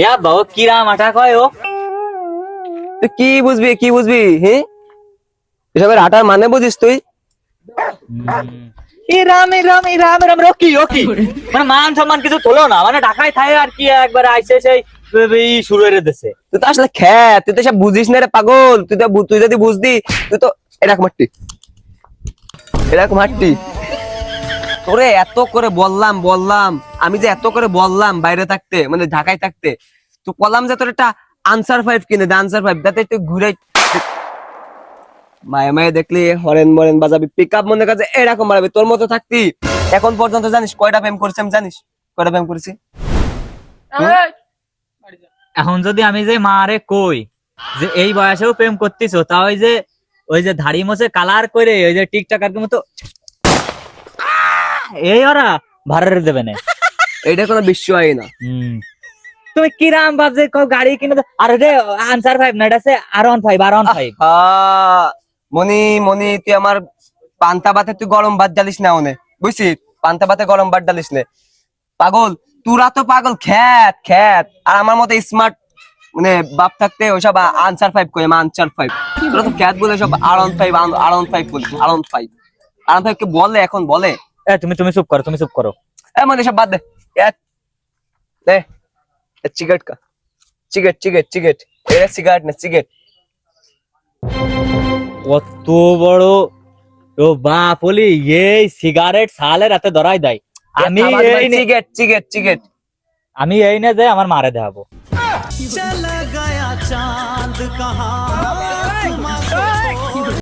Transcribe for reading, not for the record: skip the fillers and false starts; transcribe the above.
ইয়া বাবা কিরাম আটা কয় ও তুই কি বুঝবি হ্যাঁ এসবের আটার মানে বুঝিস তুই? রাম রকি ওকি মানে মান সম্মান কিছু তোলো না মানে ঢাকায় থাকে আর কি একবার আইসে সেই শুরু করে দিছে। তুই তো আসলে খ্যাত, তুই তো সব বুঝিস না রে পাগল। তুই যদি বুঝতি তুই তো এরকম হাঁটতি। তোরে এত করে বললাম আমি যে এত করে বললাম বাইরে থাকতে মানে ঢাকায় থাকতে, তুই বললাম যে তোর একটা আনসার 5 কিনে দে, আনসার 5 যাতে তুই ঘুরে মায়ে মায়ে দেখলি হরেন মরেন বাজাবি, পিক আপ মনে কাছে এরকম মারাবি। তোর মতো থাকতি এখন পর্যন্ত জানিস কয়টা প্রেম করেছি আমি? জানিস কয়টা প্রেম করেছি? এখন যদি আমি যে মারে কই যে এই বয়সেও প্রেম করতেছো, তা ওই যে ধাড়ি মোছে কালার করে ওই যে টিকটকার মতো এই ওরা ভাড়া দেবে না। এইটা কোনো বিষয় না। তুমি কিরাম ভাবছে গাড়ি কিনে আরে রে আনসার 5 না, এটা আছে R15 মনি তুই আমার পান্তা ভাতে তুই গরম ভাত ডালিস না ওনে, বুঝছিস? পান্তা ভাতে গরম ভাত ডালিস না পাগল। তুরা তো পাগল খ্যাত আর আমার মতো স্মার্ট মানে বাপ থাকতে ওইসব আনসার 5 কই আনসার 5। তোরা তো খ্যাত বলে সব আর15 বলছিস। আর15 কে বলে এখন বলে। তুমি চুপ করো মানে সব বাদ দে। দে সিগারেট কা সিগারেট এটা সিগারেট না সিগারেট। কত বড় ও বাপ বলি এই সিগারেট সালে রাতে ধরাই দেয়। আমি এই না যে আমার মারে দেখাবো। चला गया चांद कहाँ